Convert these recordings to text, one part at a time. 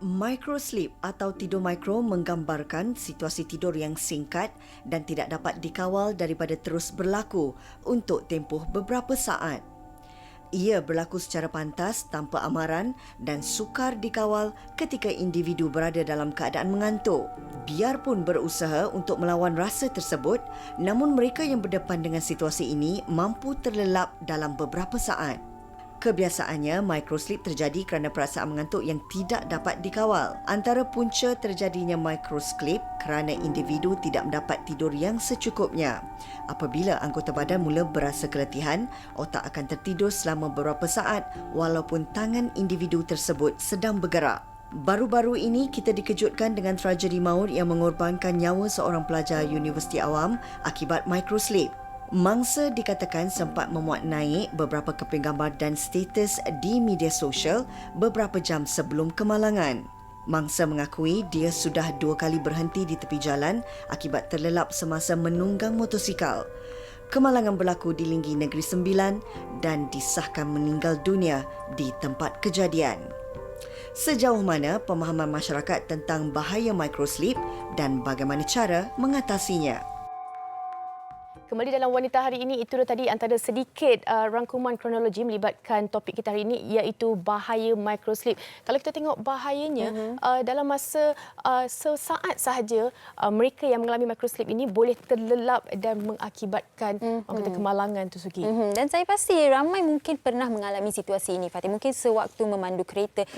Microsleep atau tidur mikro menggambarkan situasi tidur yang singkat dan tidak dapat dikawal daripada terus berlaku untuk tempoh beberapa saat. Ia berlaku secara pantas tanpa amaran dan sukar dikawal ketika individu berada dalam keadaan mengantuk. Biarpun berusaha untuk melawan rasa tersebut, namun mereka yang berdepan dengan situasi ini mampu terlelap dalam beberapa saat. Kebiasaannya, microsleep terjadi kerana perasaan mengantuk yang tidak dapat dikawal. Antara punca terjadinya microsleep kerana individu tidak mendapat tidur yang secukupnya. Apabila anggota badan mula berasa keletihan, otak akan tertidur selama beberapa saat walaupun tangan individu tersebut sedang bergerak. Baru-baru ini kita dikejutkan dengan tragedi maut yang mengorbankan nyawa seorang pelajar Universiti Awam akibat microsleep. Mangsa dikatakan sempat memuat naik beberapa keping gambar dan status di media sosial beberapa jam sebelum kemalangan. Mangsa mengakui dia sudah 2 kali berhenti di tepi jalan akibat terlelap semasa menunggang motosikal. Kemalangan berlaku di Linggi Negeri Sembilan dan disahkan meninggal dunia di tempat kejadian. Sejauh mana pemahaman masyarakat tentang bahaya microsleep dan bagaimana cara mengatasinya? Kembali dalam Wanita hari ini, itu tadi antara sedikit rangkuman kronologi melibatkan topik kita hari ini, iaitu bahaya microsleep. Kalau kita tengok bahayanya, dalam masa sesaat sahaja, mereka yang mengalami microsleep ini boleh terlelap dan mengakibatkan orang kata kemalangan tu, Suki. Dan saya pasti ramai mungkin pernah mengalami situasi ini, Fatih. Mungkin sewaktu memandu kereta,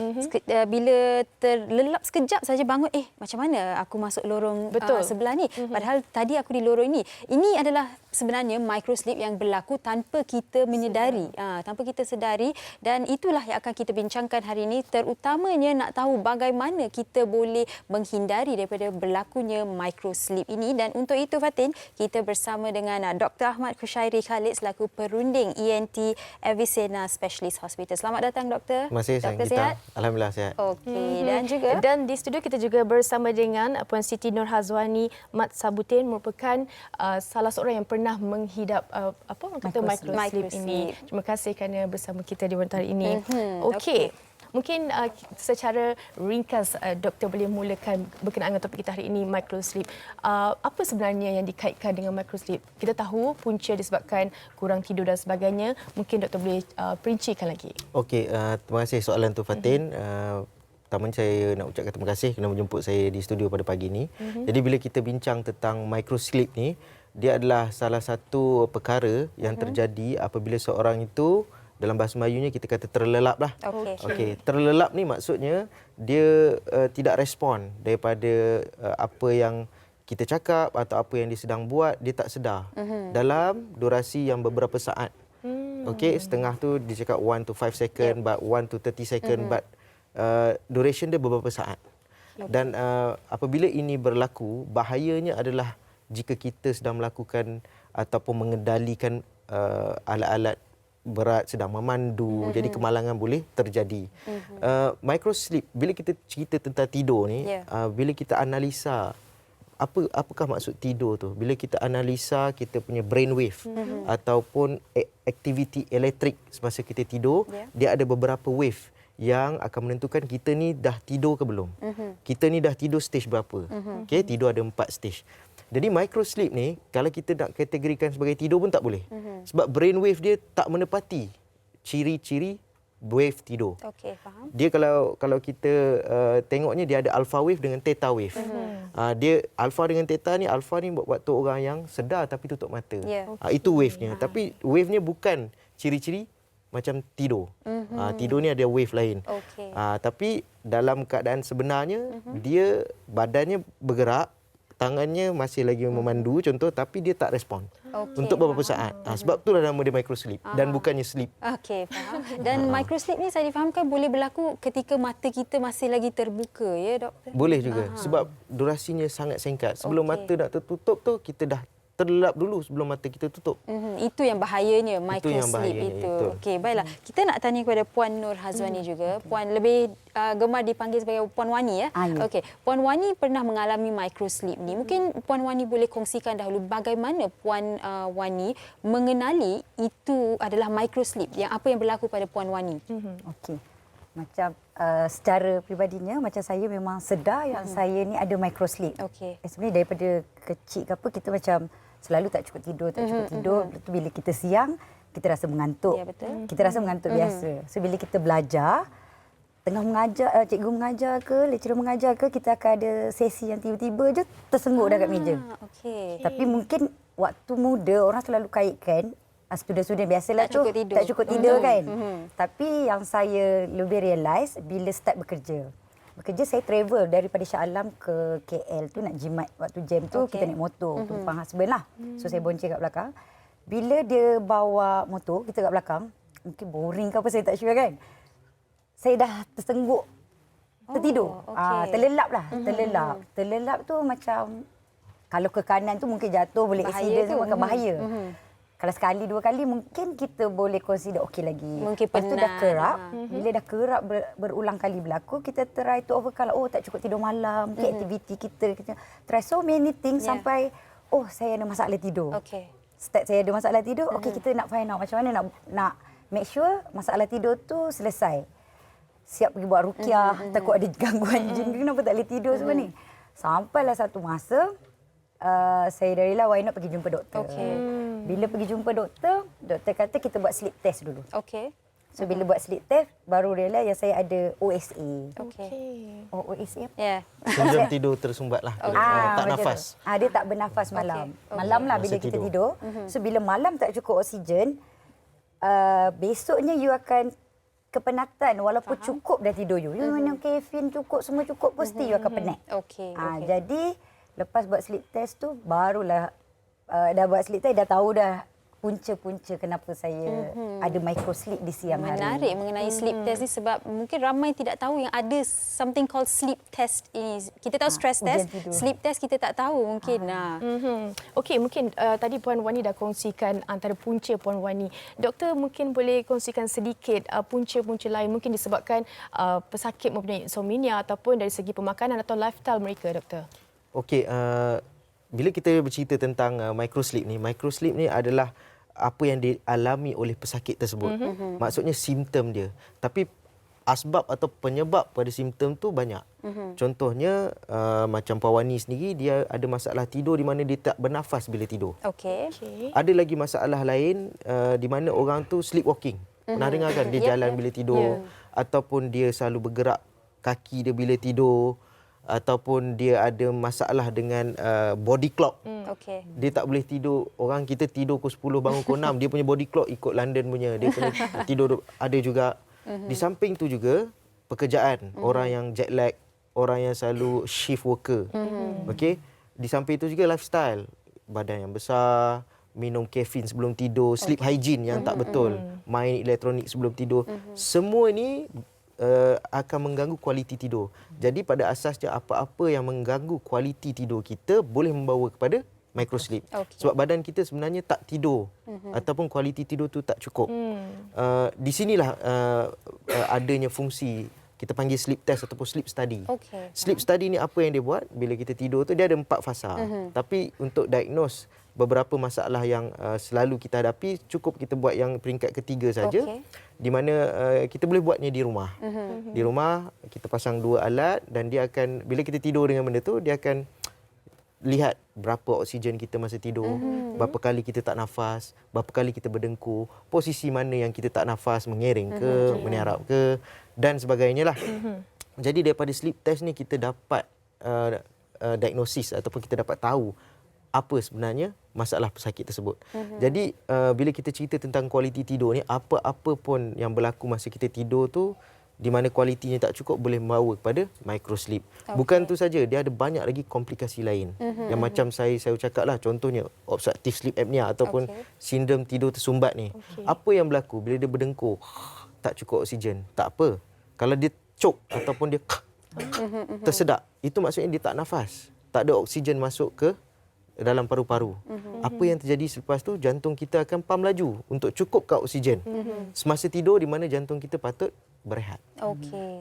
bila terlelap sekejap saja bangun, macam mana aku masuk lorong sebelah ni? Padahal tadi aku di lorong ini. Ini adalah sebenarnya microsleep yang berlaku tanpa kita menyedari, tanpa kita sedari, dan itulah yang akan kita bincangkan hari ini, terutamanya nak tahu bagaimana kita boleh menghindari daripada berlakunya microsleep ini. Dan untuk itu, Fatin, kita bersama dengan Dr. Ahmad Khushairi Khalid selaku perunding ENT Avicenna Specialist Hospital. Selamat datang, Doktor. Terima kasih, Doktor kita. sihat? Alhamdulillah sihat. Okey, dan di studio kita juga bersama dengan Puan Siti Nur Hazwani Mat Sabutin, merupakan salah seorang yang pernah menghidap microsleep ini. Terima kasih kerana bersama kita di Wanita hari ini. Okey. Mungkin secara ringkas doktor boleh mulakan berkenaan dengan topik kita hari ini, microsleep. Apa sebenarnya yang dikaitkan dengan microsleep? Kita tahu punca disebabkan kurang tidur dan sebagainya. Mungkin doktor boleh perincikan lagi. Okey, terima kasih soalan tu, Fatin. Pertama saya nak ucapkan terima kasih kerana menjemput saya di studio pada pagi ini. Jadi bila kita bincang tentang microsleep ni, dia adalah salah satu perkara yang terjadi apabila seorang itu, dalam bahasa Melayunya kita kata terlelap lah. Okey, terlelap ni maksudnya dia tidak respon daripada apa yang kita cakap atau apa yang dia sedang buat, dia tak sedar dalam durasi yang beberapa saat. Okey, setengah tu dia cakap 1 to 5 second, but 1 to 30 second, but duration dia beberapa saat. Dan apabila ini berlaku, bahayanya adalah jika kita sedang melakukan ataupun mengendalikan alat-alat berat, sedang memandu, jadi kemalangan boleh terjadi. Microsleep, bila kita cerita tentang tidur ni, bila kita analisa apakah maksud tidur tu, bila kita analisa kita punya brainwave ataupun aktiviti elektrik semasa kita tidur, dia ada beberapa wave yang akan menentukan kita ni dah tidur ke belum. Kita ni dah tidur stage berapa. Okey, tidur ada 4 stage. Jadi microsleep ni kalau kita nak kategorikan sebagai tidur pun tak boleh. Sebab brainwave dia tak menepati ciri-ciri wave tidur. Okey, faham. Dia kalau kita tengoknya dia ada alpha wave dengan theta wave. Dia alpha dengan theta ni, alpha ni waktu orang yang sedar tapi tutup mata. Itu wave-nya. Tapi wave-nya bukan ciri-ciri macam tidur. Tidur ni ada wave lain. Tapi dalam keadaan sebenarnya, dia badannya bergerak, tangannya masih lagi memandu contoh, tapi dia tak respon untuk beberapa saat. Sebab itulah nama dia microsleep dan bukannya sleep. Okey, faham. Dan microsleep ni saya difahamkan boleh berlaku ketika mata kita masih lagi terbuka, ya, Doktor? Boleh juga sebab durasinya sangat singkat. Sebelum mata nak tertutup tu, kita dah terlelap dulu sebelum mata kita tutup. Itu yang bahayanya microsleep itu. Okey, baiklah. Kita nak tanya kepada Puan Nur Hazwani juga. Puan lebih gemar dipanggil sebagai Puan Wani, ya. Okey, Puan Wani pernah mengalami microsleep ni. Mungkin Puan Wani boleh kongsikan dahulu bagaimana Puan Wani mengenali itu adalah microsleep, yang apa yang berlaku pada Puan Wani. Okey. Macam secara peribadinya macam saya memang sedar yang saya ni ada microsleep. Okey. Sebenarnya daripada kecil ke apa kita macam selalu tak cukup tidur, tak cukup tidur. Lepas tu bila kita siang kita rasa mengantuk. Ya, betul. Kita rasa mengantuk biasa. So bila kita belajar tengah mengajar, cikgu mengajar ke, lecturer mengajar ke, kita akan ada sesi yang tiba-tiba je tersengguk dah kat meja. Okey. Tapi mungkin waktu muda orang selalu kaitkan student-student biasalah Tak cukup tidur. tak cukup tidur kan. Tapi yang saya lebih realise bila start bekerja. Bekerja saya travel daripada Shah Alam ke KL tu nak jimat waktu jam tu kita naik motor tumpang husband lah. So saya bonceng kat belakang. Bila dia bawa motor kita kat belakang, mungkin boring ke apa saya tak sure kan. Saya dah tersengguk tertidur. Terlelap lah, terlelap. Terlelap tu macam kalau ke kanan tu mungkin jatuh boleh accident tu akan bahaya. Kalau sekali dua kali mungkin kita boleh consider okey lagi. Mungkin Lepas tu dah penat. kerap. Bila dah kerap berulang kali berlaku, kita try to overcome. Oh tak cukup tidur malam, mungkin aktiviti kita try so many things sampai saya ada masalah tidur. Okey. Start saya ada masalah tidur, okey kita nak find out macam mana nak make sure masalah tidur tu selesai. Siap pergi buat ruqyah, takut ada gangguan jin, kenapa tak boleh tidur semua ni. Sampailah satu masa saya dah rela why not pergi jumpa doktor. Bila pergi jumpa doktor, doktor kata kita buat sleep test dulu. Okey. So bila buat sleep test baru rela yang saya ada OSA. Okey. OSA apa? Ya. Jam tidur tersumbat lah. Tak macam nafas. tu. Dia tak bernafas malam. Malam lah bila Masa kita tidur. tidur. So bila malam tak cukup oksigen, besoknya you akan kepenatan walaupun cukup dah tidur you. You minum kafein cukup, semua cukup pun still you akan penat. Okey. Jadi lepas buat sleep test tu barulah dah buat sleep test dah tahu dah punca-punca kenapa saya ada microsleep di siang hari. Menarik mengenai sleep test ni sebab mungkin ramai tidak tahu yang ada something called sleep test ini. Kita tahu stress test, ujian tidur. sleep test kita tak tahu mungkin. Okey, mungkin tadi Puan Wani dah kongsikan antara punca Puan Wani. Doktor mungkin boleh kongsikan sedikit punca-punca lain mungkin disebabkan pesakit mempunyai insomnia ataupun dari segi pemakanan atau lifestyle mereka, doktor. Okey, bila kita bercerita tentang microsleep ni adalah apa yang dialami oleh pesakit tersebut. Maksudnya simptom dia. Tapi asbab atau penyebab pada simptom tu banyak. Contohnya macam Puan Wani sendiri dia ada masalah tidur di mana dia tak bernafas bila tidur. Okey. Ada lagi masalah lain di mana orang tu sleepwalking. Pernah dengar kan dia jalan bila tidur ataupun dia selalu bergerak kaki dia bila tidur ataupun dia ada masalah dengan body clock. Okey. Dia tak boleh tidur. Orang kita tidur pukul 10 bangun pukul 6, dia punya body clock ikut London punya. Dia punya tidur ada juga. Di samping tu juga pekerjaan, orang yang jet lag, orang yang selalu shift worker. Okey. Di samping itu juga lifestyle, badan yang besar, minum kafein sebelum tidur, sleep hygiene yang tak betul, main elektronik sebelum tidur. Semua ni akan mengganggu kualiti tidur. Jadi pada asasnya apa-apa yang mengganggu kualiti tidur kita boleh membawa kepada microsleep. Sebab badan kita sebenarnya tak tidur ataupun kualiti tidur tu tak cukup. Di sinilah adanya fungsi kita panggil sleep test ataupun sleep study. Sleep study ni apa yang dia buat bila kita tidur tu dia ada 4 fasa. Tapi untuk diagnose beberapa masalah yang selalu kita hadapi cukup kita buat yang peringkat ketiga saja. Di mana kita boleh buatnya di rumah. Di rumah kita pasang 2 alat dan dia akan bila kita tidur dengan benda tu dia akan lihat berapa oksigen kita masa tidur, berapa kali kita tak nafas, berapa kali kita berdengkur, posisi mana yang kita tak nafas, mengereng ke, meniarap ke dan sebagainya lah. Jadi daripada sleep test ni kita dapat diagnosis ataupun kita dapat tahu apa sebenarnya masalah pesakit tersebut. Jadi bila kita cerita tentang kualiti tidur ni, apa-apa pun yang berlaku masa kita tidur tu di mana kualitinya tak cukup boleh membawa kepada microsleep. Bukan tu saja, dia ada banyak lagi komplikasi lain. Yang macam saya cakap lah, contohnya obstructive sleep apnea ataupun sindrom tidur tersumbat ni. Apa yang berlaku bila dia berdengkur, tak cukup oksigen? Tak apa. Kalau dia choke ataupun dia tersedak, itu maksudnya dia tak nafas. Tak ada oksigen masuk ke dalam paru-paru. Apa yang terjadi selepas tu, jantung kita akan pam laju untuk cukupkan oksigen. Semasa tidur di mana jantung kita patut berehat.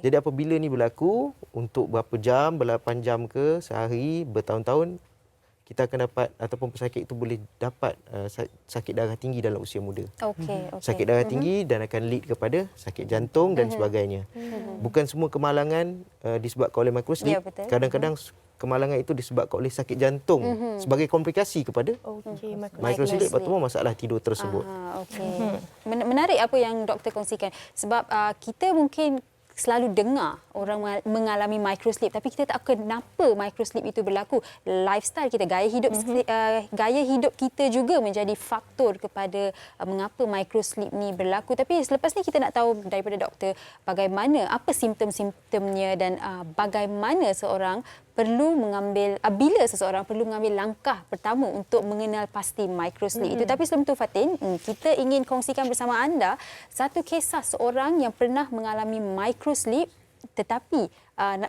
Jadi apabila ni berlaku untuk berapa jam, 8 jam ke sehari, bertahun-tahun, kita akan dapat ataupun pesakit itu boleh dapat sakit darah tinggi dalam usia muda. Sakit darah tinggi dan akan lead kepada sakit jantung dan sebagainya. Bukan semua kemalangan disebabkan oleh microslip. Kadang-kadang kemalangan itu disebabkan oleh sakit jantung sebagai komplikasi kepada microslip atau masalah tidur tersebut. Menarik apa yang doktor kongsikan. Sebab kita mungkin selalu dengar orang mengalami microslip tapi kita tak tahu kenapa microslip itu berlaku. Lifestyle kita, gaya hidup kita juga menjadi faktor kepada mengapa microslip ni berlaku. Tapi selepas ni kita nak tahu daripada doktor bagaimana, apa simptom-simptomnya dan bagaimana seorang perlu mengambil, bila seseorang perlu mengambil langkah pertama untuk mengenal pasti microslip itu. Tapi sebelum tu Fatin, kita ingin kongsikan bersama anda satu kisah seorang yang pernah mengalami microslip tetapi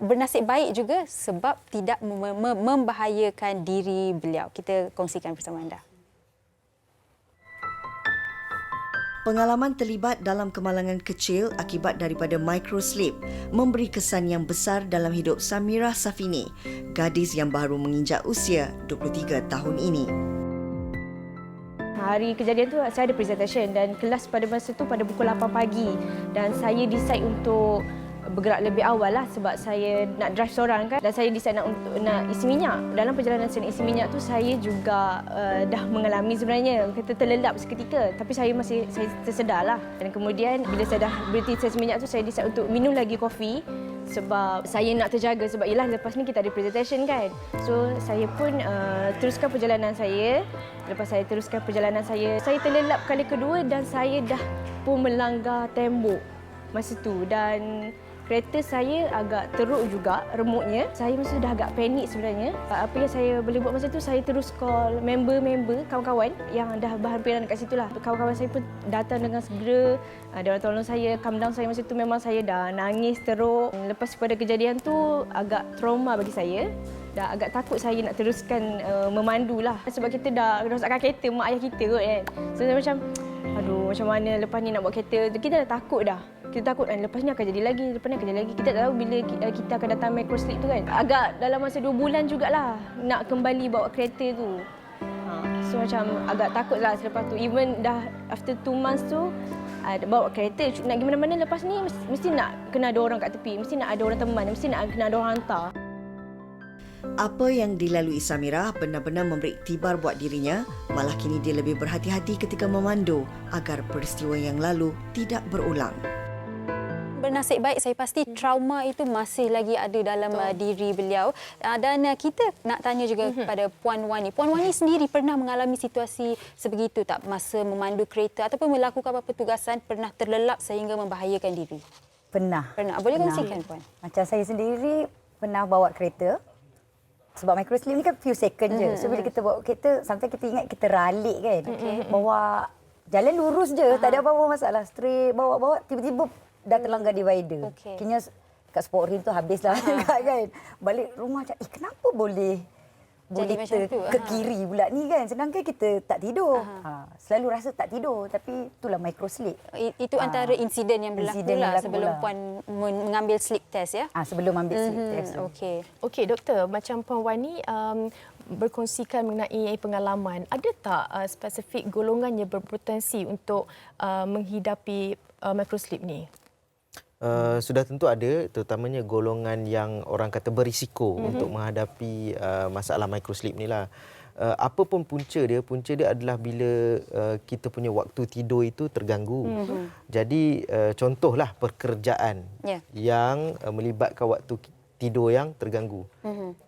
bernasib baik juga sebab tidak membahayakan diri beliau. Kita kongsikan bersama anda. Pengalaman terlibat dalam kemalangan kecil akibat daripada microslip memberi kesan yang besar dalam hidup Samirah Safini, gadis yang baru menginjak usia 23 tahun ini. Hari kejadian tu saya ada presentation dan kelas pada masa tu pada pukul 8 pagi dan saya decide untuk bergerak lebih awal lah sebab saya nak drive seorang kan dan saya decide nak isi minyak. Dalam perjalanan saya nak isi minyak tu saya juga dah mengalami sebenarnya kita terlelap seketika tapi saya tersedar lah. Dan kemudian bila saya dah berhenti isi minyak tu saya decide untuk minum lagi kopi sebab saya nak terjaga sebab yelah lepas ni kita ada presentation kan. So saya pun teruskan perjalanan saya. Lepas saya teruskan perjalanan saya terlelap kali kedua dan saya dah pun melanggar tembok masa tu dan kereta saya agak teruk juga remutnya. Saya masa dah agak panik sebenarnya. Apa yang saya boleh buat masa tu, saya terus call member-member, kawan-kawan yang dah berhampiran dekat situ lah. Kawan-kawan saya pun datang dengan segera. Dia orang tolong saya, calm down saya masa tu. Memang saya dah nangis teruk. Lepas pada kejadian tu, agak trauma bagi saya. Dah agak takut saya nak teruskan memandu lah. Sebab kita dah rosakkan kereta mak ayah kita kot kan. So saya macam, aduh macam mana lepas ni nak buat kereta. Kita dah takut dah. Kita takut lepas ni akan jadi lagi, lepas ni akan jadi lagi. Kita tak tahu bila kita akan datang microslip tu kan. Agak dalam masa 2 bulan jugalah nak kembali bawa kereta tu. So macam agak takut lah selepas tu. Even dah after 2 months tu, bawa kereta nak pergi mana-mana lepas ni mesti nak kena ada orang kat tepi. Mesti nak ada orang teman, mesti nak kena ada orang hantar. Apa yang dilalui Samirah benar-benar memberi iktibar buat dirinya, malah kini dia lebih berhati-hati ketika memandu agar peristiwa yang lalu tidak berulang. Bernasib baik saya pasti trauma itu masih lagi ada dalam diri beliau. Dan kita nak tanya juga kepada Puan Wani. Puan Wani sendiri pernah mengalami situasi sebegitu tak masa memandu kereta ataupun melakukan apa pertugasan pernah terlelap sehingga membahayakan diri? Pernah. Boleh kongsikan Puan? Macam saya sendiri pernah bawa kereta. Sebab microslip ni kan few second je. So bila kita bawa kereta, sometimes kita ingat kita ralik kan. Bawa jalan lurus je, tak ada apa-apa masalah. Straight bawa-bawa tiba-tiba dah terlanggar divider. Kini kat sport rim tu habislah kan. Balik rumah macam kenapa boleh ke kiri pula ni kan. Sedangkan kita tak tidur. Selalu rasa tak tidur tapi itulah microslip. Itu antara insiden yang berlaku lah sebelum Puan mengambil sleep test ya. Sebelum ambil sleep test. Okey doktor, macam Puan Wani berkongsikan mengenai pengalaman, ada tak spesifik golongan yang berpotensi untuk menghidapi microslip ni? Sudah tentu ada, terutamanya golongan yang orang kata berisiko untuk menghadapi masalah microslip ni lah. Apa pun punca dia adalah bila kita punya waktu tidur itu terganggu. Jadi contohlah pekerjaan yang melibatkan waktu tidur yang terganggu.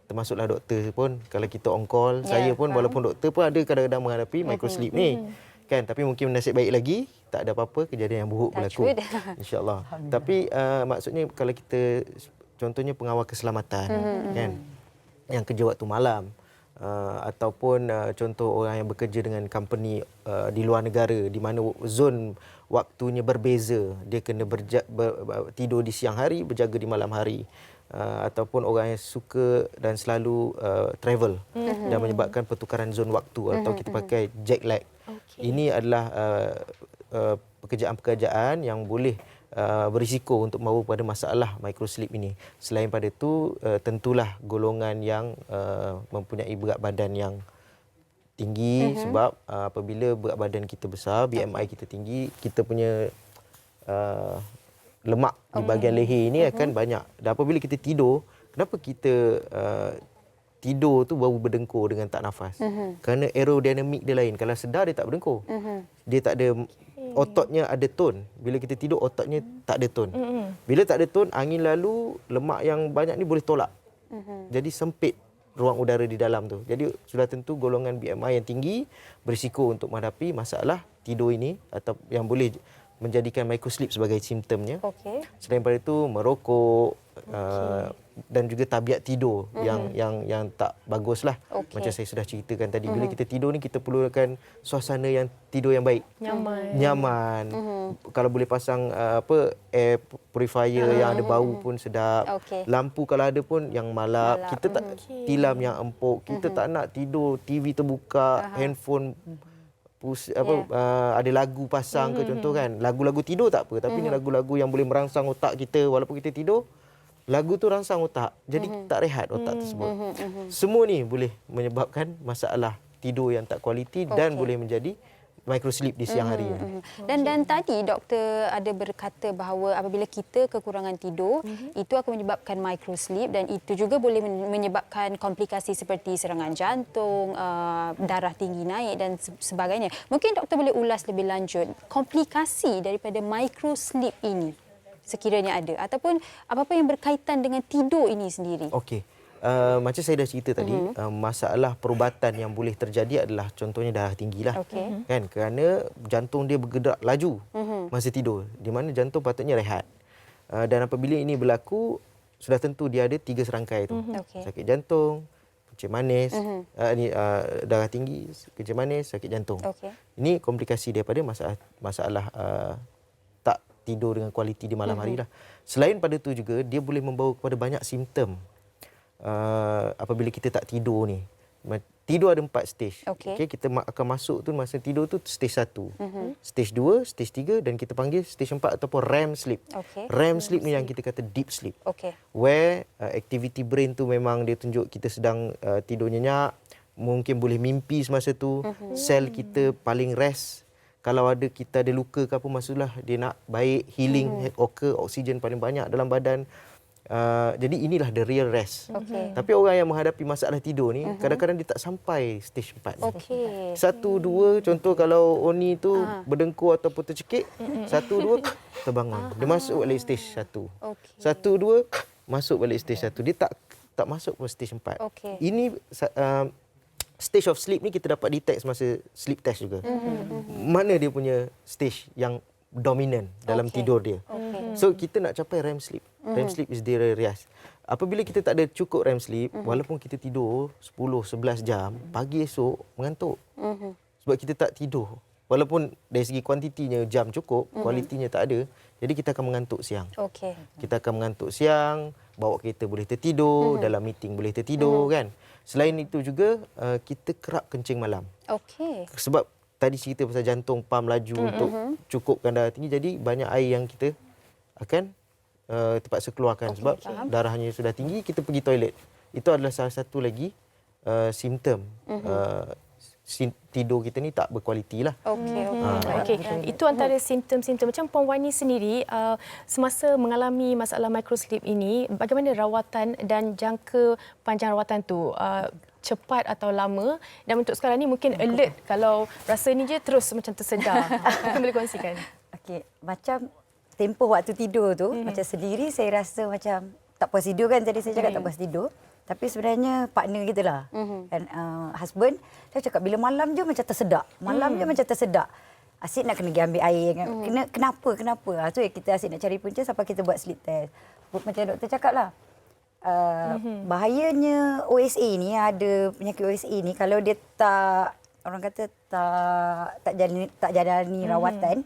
Termasuklah doktor pun, kalau kita on call, saya pun walaupun doktor pun ada kadang-kadang menghadapi microslip ni. Kan, tapi mungkin nasib baik lagi tak ada apa-apa kejadian yang buruk berlaku, insya-Allah. Tapi maksudnya kalau kita contohnya pengawal keselamatan kan yang kerja waktu malam ataupun contoh orang yang bekerja dengan company di luar negara di mana zon waktunya berbeza, dia kena tidur di siang hari, berjaga di malam hari. Ataupun orang yang suka dan selalu travel dan menyebabkan pertukaran zon waktu atau kita pakai jet lag. Ini adalah pekerjaan-pekerjaan yang boleh berisiko untuk membawa pada masalah microslip ini. Selain pada itu, tentulah golongan yang mempunyai berat badan yang tinggi, sebab apabila berat badan kita besar, BMI kita tinggi, kita punya lemak di bahagian leher ini akan banyak. Dan apabila kita tidur, kenapa kita tidur tu baru berdengkur dengan tak nafas? Kerana aerodinamik dia lain. Kalau sedar dia tak berdengkur. Dia tak ada, ototnya ada tone. Bila kita tidur, ototnya tak ada tone. Bila tak ada tone, angin lalu, lemak yang banyak ni boleh tolak. Jadi sempit ruang udara di dalam tu. Jadi sudah tentu golongan BMI yang tinggi berisiko untuk menghadapi masalah tidur ini, atau yang boleh menjadikan microslip sebagai simptomnya. Selain daripada itu, merokok, dan juga tabiat tidur yang tak baguslah. Macam saya sudah ceritakan tadi, bila kita tidur ni kita perlukan suasana yang tidur yang baik, nyaman. Kalau boleh pasang air purifier yang ada bau pun sedap. Lampu kalau ada pun yang malap. Kita tak tilam yang empuk. Kita tak nak tidur TV terbuka, handphone ada lagu pasang ke contoh kan. Lagu-lagu tidur tak apa, tapi ni lagu-lagu yang boleh merangsang otak kita walaupun kita tidur. Lagu tu rangsang otak, jadi tak rehat otak tersebut. Semua ni boleh menyebabkan masalah tidur yang tak kualiti dan boleh menjadi microslip di siang hari. Dan tadi doktor ada berkata bahawa apabila kita kekurangan tidur, itu akan menyebabkan microslip, dan itu juga boleh menyebabkan komplikasi seperti serangan jantung, darah tinggi naik dan sebagainya. Mungkin doktor boleh ulas lebih lanjut komplikasi daripada microslip ini, sekiranya ada, ataupun apa-apa yang berkaitan dengan tidur ini sendiri. Okey. Macam saya dah cerita tadi, masalah perubatan yang boleh terjadi adalah contohnya darah tinggi lah. Kan? Kerana jantung dia bergerak laju masa tidur, di mana jantung patutnya rehat. Dan apabila ini berlaku, sudah tentu dia ada 3 serangkai tu. Sakit jantung, kencing manis, darah tinggi, kencing manis, sakit jantung. Ini komplikasi daripada masalah tak tidur dengan kualiti di malam hari lah. Selain pada itu juga, dia boleh membawa kepada banyak simptom. Apabila kita tak tidur ni. Tidur ada 4 stage. Kita akan masuk tu, masa tidur tu stage 1. Stage 2, stage 3 dan kita panggil stage 4 ataupun REM sleep. REM sleep ni yang kita kata deep sleep. Where activity brain tu memang dia tunjuk kita sedang tidur nyenyak, mungkin boleh mimpi semasa tu, sel kita paling rest. Kalau kita ada luka ke apa, maksudlah dia nak baik, healing, occur, oksigen paling banyak dalam badan. Jadi inilah the real rest. Tapi orang yang menghadapi masalah tidur ni, kadang-kadang dia tak sampai stage 4 ni. 1, 2, contoh kalau Oni tu berdengkur ataupun tercekik, 1, 2 terbangun. Dia masuk balik stage 1. 1, 2 masuk balik stage 1. Dia tak masuk ke stage 4. Ini stage of sleep ni kita dapat detect masa sleep test juga. Mana dia punya stage yang dominan dalam tidur dia. So kita nak capai REM sleep. REM sleep is the rest. Apabila kita tak ada cukup REM sleep, walaupun kita tidur 10-11 jam, pagi esok mengantuk. Sebab kita tak tidur. Walaupun dari segi kuantitinya jam cukup, kualitinya tak ada, jadi kita akan mengantuk siang. Kita akan mengantuk siang, bawa kereta boleh tertidur, dalam meeting boleh tertidur kan. Selain itu juga kita kerap kencing malam. Sebab tadi cerita pasal jantung pam laju untuk cukupkan darah tinggi, jadi banyak air yang kita akan terpaksa keluarkan sebab darahnya sudah tinggi, kita pergi toilet. Itu adalah salah satu lagi simptom tidur kita ni tak berkualiti lah. Itu antara simptom-simptom. Macam Puan Wani sendiri, semasa mengalami masalah microslip ini, bagaimana rawatan dan jangka panjang rawatan tu? Cepat atau lama? Dan untuk sekarang ni mungkin alert, kalau rasa ni je terus macam tersedar. Mungkin boleh kongsikan. Macam tempoh waktu tidur tu, macam sendiri saya rasa macam tak puas tidur kan. Tadi saya cakap tak puas tidur. Tapi sebenarnya partner kita lah. Dan husband, saya cakap bila malam je macam tersedak. Malam je macam tersedak. Asyik nak kena pergi ambil air. Kenapa? Tu kita asyik nak cari punca sampai kita buat sleep test. Macam doktor cakap lah. Bahayanya OSA ni, ada penyakit OSA ni, kalau dia tak, orang kata tak jalani rawatan,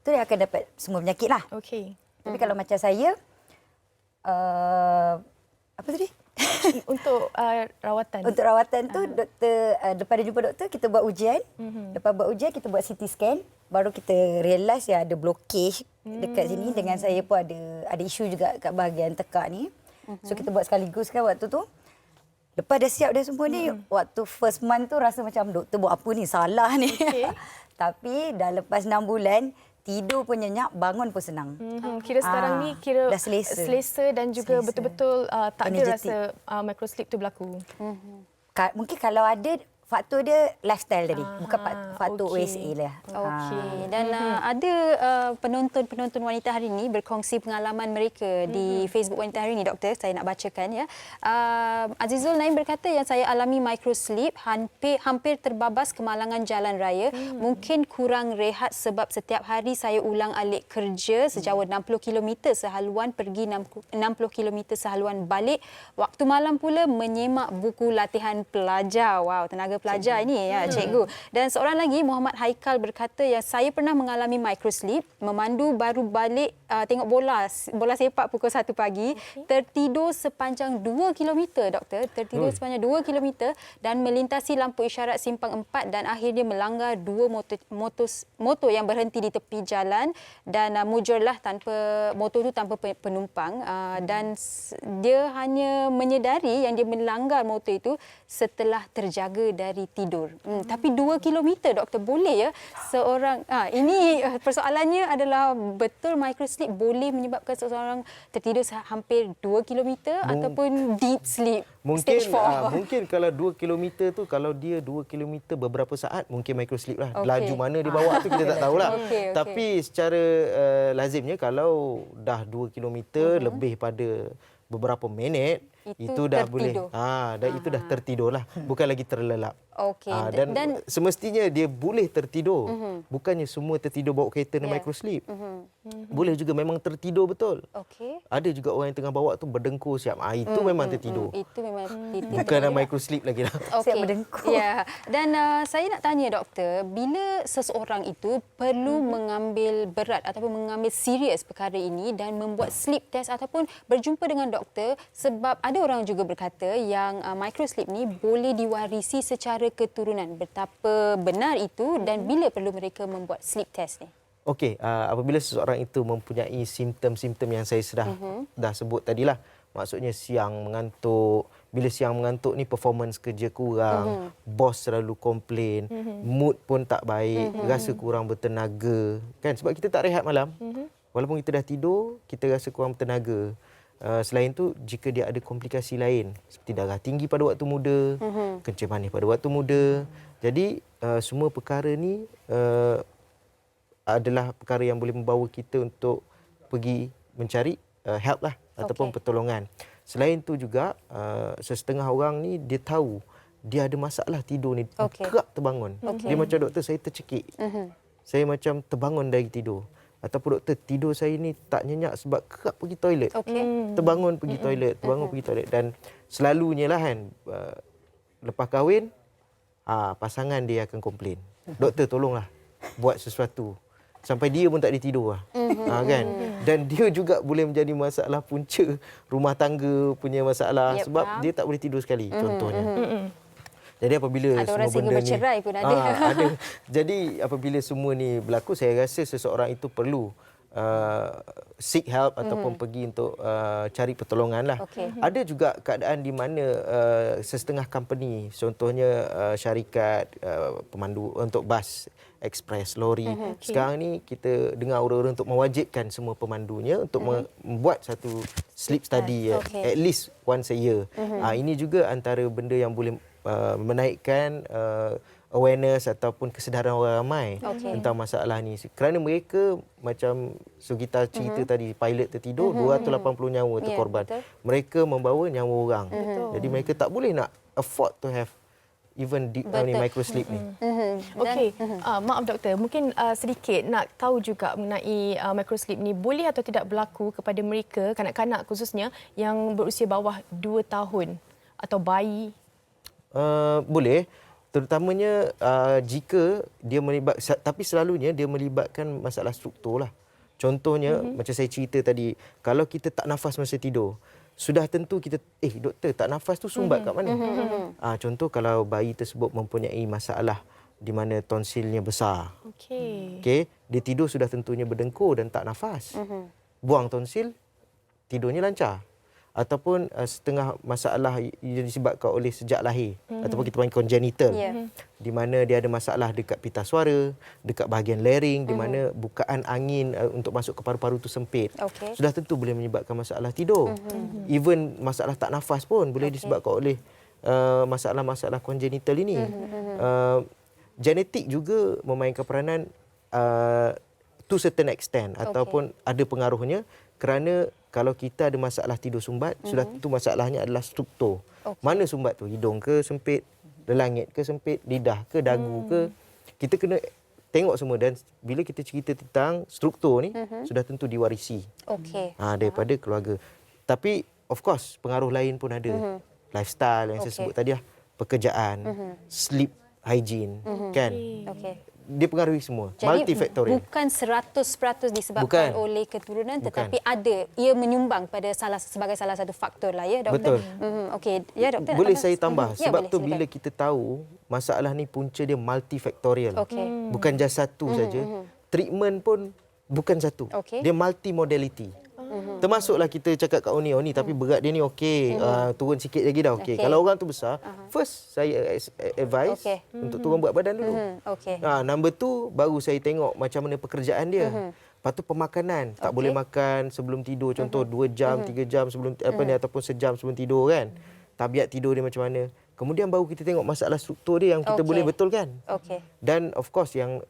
tu dia akan dapat semua penyakit lah. Tapi kalau macam saya, apa tadi? Untuk rawatan. Untuk rawatan tu doktor, lepas dia jumpa doktor, kita buat ujian. Lepas buat ujian kita buat CT scan. baru kita realise ada blockage dekat sini. Dengan saya pun ada isu juga kat bahagian tekak ni. So kita buat sekaligus kan waktu tu. Lepas dah siap dah semua ni, waktu first month tu rasa macam doktor buat apa ni, salah ni. Okay. Tapi dah lepas 6 bulan, tidur pun nyenyak, bangun pun senang. Kira sekarang ni kira dah selesa dan juga betul-betul tak ada Energetic. rasa microsleep tu berlaku. Mungkin kalau ada, faktor dia lifestyle tadi. Bukan faktor okey. OSA lah. Okey. Dan ada penonton-penonton wanita hari ini berkongsi pengalaman mereka di Facebook Wanita Hari ini, doktor. Saya nak bacakan ya. Azizul Naim berkata yang saya alami microsleep, hampir terbabas kemalangan jalan raya. Mungkin kurang rehat sebab setiap hari saya ulang alik kerja sejauh 60 km sehaluan pergi 60 km sehaluan balik. Waktu malam pula menyemak buku latihan pelajar. Wow, tenaga pelajar ini ya, cikgu. Dan seorang lagi, Muhammad Haikal berkata yang saya pernah mengalami microsleep, memandu baru balik tengok bola sepak pukul 1 pagi, tertidur sepanjang 2 km, doktor. Tertidur sepanjang 2 km dan melintasi lampu isyarat simpang 4 dan akhirnya melanggar 2 motor yang berhenti di tepi jalan dan mujurlah motor itu tanpa penumpang dan dia hanya menyedari yang dia melanggar motor itu setelah terjaga dari tidur. Tapi 2 km, doktor, boleh ya seorang ini persoalannya adalah betul microsleep boleh menyebabkan seseorang tertidur hampir 2 km ataupun deep sleep stage 4. Mungkin kalau 2 km tu, kalau dia 2 km beberapa saat, mungkin microsleep lah. Laju mana dia bawa tu kita tak tahulah. Okey. Tapi secara lazimnya kalau dah 2 km lebih pada beberapa minit, itu dah tertidur. boleh. Itu dah tertidur lah. Bukan lagi terlelap. Okey. Dan semestinya dia boleh tertidur. Bukannya semua tertidur bawa kereta dan microsleep. Boleh juga memang tertidur betul. Okey. Ada juga orang yang tengah bawa tu berdengkur siap. Itu memang tertidur. Itu memang Bukan microsleep lagi lah. Siap berdengkur. Ya. Dan saya nak tanya doktor, bila seseorang itu perlu mengambil berat ataupun mengambil serius perkara ini dan membuat sleep test ataupun berjumpa dengan doktor, sebab ada orang juga berkata yang microsleep ni boleh diwarisi secara keturunan. Betapa benar itu dan bila perlu mereka membuat sleep test ni? Okey, apabila seseorang itu mempunyai simptom-simptom yang saya dah sebut tadilah. Maksudnya siang mengantuk. Bila siang mengantuk ni performance kerja kurang, bos selalu komplain, mood pun tak baik, rasa kurang bertenaga. Kan sebab kita tak rehat malam. Walaupun kita dah tidur, kita rasa kurang bertenaga. Selain itu, jika dia ada komplikasi lain seperti darah tinggi pada waktu muda, kencing manis pada waktu muda. Jadi semua perkara ni adalah perkara yang boleh membawa kita untuk pergi mencari help lah ataupun pertolongan. Selain itu juga sesetengah orang ni dia tahu dia ada masalah tidur ni, kerap terbangun. Dia macam, doktor, saya tercekik. Saya macam terbangun dari tidur. Ataupun, doktor, tidur saya ni tak nyenyak sebab kerap pergi toilet. Terbangun pergi toilet, terbangun pergi toilet. Dan selalunya lah kan, lepas kahwin, pasangan dia akan komplain. Doktor, tolonglah buat sesuatu. Sampai dia pun tak boleh tidur lah. Kan? Dan dia juga boleh menjadi masalah punca rumah tangga punya masalah. Sebab dia tak boleh tidur sekali, contohnya. Jadi apabila ada orang semua benda bercerai ni pun ada. ada. Jadi apabila semua ni berlaku, saya rasa seseorang itu perlu seek help ataupun pergi untuk cari pertolongan lah. Ada juga keadaan di mana sesetengah company, contohnya syarikat pemandu untuk bas, ekspres, lori. Sekarang ni kita dengar orang-orang untuk mewajibkan semua pemandunya untuk membuat satu sleep study at least once a year. Ini juga antara benda yang boleh menaikkan awareness ataupun kesedaran orang ramai tentang masalah ni. Kerana mereka, macam Sugita cerita tadi, pilot tertidur, 280 nyawa terkorban. Mereka membawa nyawa orang. Jadi mereka tak boleh nak afford to have even microsleep ni. Okey, maaf doktor, mungkin sedikit nak tahu juga mengenai microsleep ni boleh atau tidak berlaku kepada mereka, kanak-kanak khususnya yang berusia bawah 2 tahun atau bayi? Boleh, terutamanya jika dia tapi selalunya dia melibatkan masalah struktur lah. Contohnya macam saya cerita tadi, kalau kita tak nafas masa tidur, sudah tentu kita, doktor, tak nafas tu sumbat kat mana? Contoh kalau bayi tersebut mempunyai masalah di mana tonsilnya besar. Okey. Okey, dia tidur sudah tentunya berdengkur dan tak nafas. Buang tonsil, tidurnya lancar. Ataupun setengah masalah yang disebabkan oleh sejak lahir ataupun kita panggil congenital, di mana dia ada masalah dekat pita suara, dekat bahagian larynx, di mana bukaan angin untuk masuk ke paru-paru itu sempit. Sudah tentu boleh menyebabkan masalah tidur. Even masalah tak nafas pun boleh disebabkan oleh masalah-masalah congenital ini. Genetik juga memainkan peranan to certain extent ataupun ada pengaruhnya, kerana kalau kita ada masalah tidur sumbat, sudah tentu masalahnya adalah struktur. Mana sumbat tu? Hidung ke sempit, lelangit ke sempit, lidah ke, dagu ke. Kita kena tengok semua, dan bila kita cerita tentang struktur ni, sudah tentu diwarisi daripada keluarga. Tapi of course pengaruh lain pun ada. Lifestyle yang saya sebut tadi lah, pekerjaan, sleep hygiene, kan? Dia pengaruhi semua. Jadi multifaktorial. bukan 100% disebabkan oleh keturunan, tetapi ada, ia menyumbang pada sebagai salah satu faktor lah, ya doktor? Betul. Okey, ya doktor. Boleh saya tambah? Ya, Sebab boleh, tu silakan. bila kita tahu masalah ni punca dia multifaktorial. Bukan just satu saja. Treatment pun bukan satu. Dia multimodality. Termasuklah kita cakap kat Oni tapi berat dia ni okey, turun sikit lagi dah okey. Kalau orang tu besar, first saya advise untuk turun berat badan dulu. Number 2 baru saya tengok macam mana pekerjaan dia. Lepas tu pemakanan, tak boleh makan sebelum tidur, contoh 2 jam, 3 jam sebelum ataupun sejam sebelum tidur kan. Tabiat tidur dia macam mana. Kemudian baru kita tengok masalah struktur dia yang kita boleh betulkan. Dan of course yang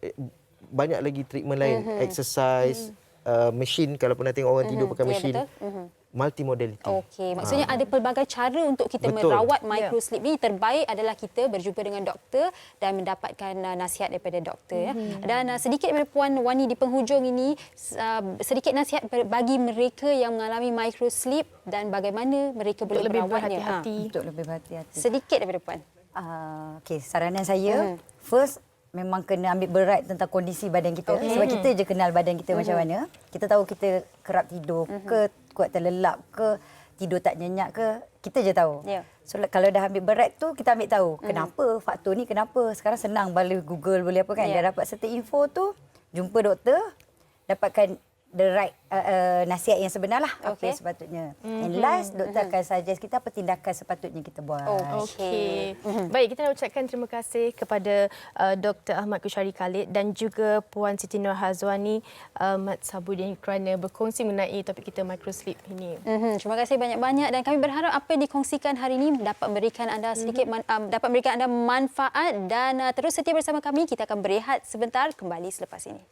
banyak lagi treatment lain, exercise, mesin, kalau pernah tengok orang tidur pakai mesin. Multimodality. Okey, maksudnya ada pelbagai cara untuk kita merawat microsleep ni. Terbaik adalah kita berjumpa dengan doktor dan mendapatkan nasihat daripada doktor. Dan sedikit daripada Puan Wani di penghujung ini, sedikit nasihat bagi mereka yang mengalami microsleep dan bagaimana mereka boleh lebih merawatnya. berhati-hati. Untuk lebih berhati-hati. Sedikit daripada Puan. Okey, saranan saya, first memang kena ambil berat tentang kondisi badan kita. Sebab kita je kenal badan kita macam mana. Kita tahu kita kerap tidur ke, kuat terlelap ke, tidur tak nyenyak ke, kita je tahu. So kalau dah ambil berat tu, kita ambil tahu kenapa, faktor ni kenapa. Sekarang senang, boleh Google, boleh apa kan. Dah dapat certain info tu, jumpa doktor, dapatkan the right nasihat yang sebenar lah. Apa yang sepatutnya. And last, doktor akan suggest kita apa tindakan sepatutnya kita buat. Okey. Baik, kita nak ucapkan terima kasih kepada Dr. Ahmad Khusyari Khalid dan juga Puan Siti Nur Hazwani Mat Sabudin kerana berkongsi mengenai topik kita microsleep ini. Terima kasih banyak-banyak, dan kami berharap apa yang dikongsikan hari ini dapat memberikan anda sedikit dapat memberikan anda manfaat, dan terus setia bersama kami. Kita akan berehat sebentar, kembali selepas ini.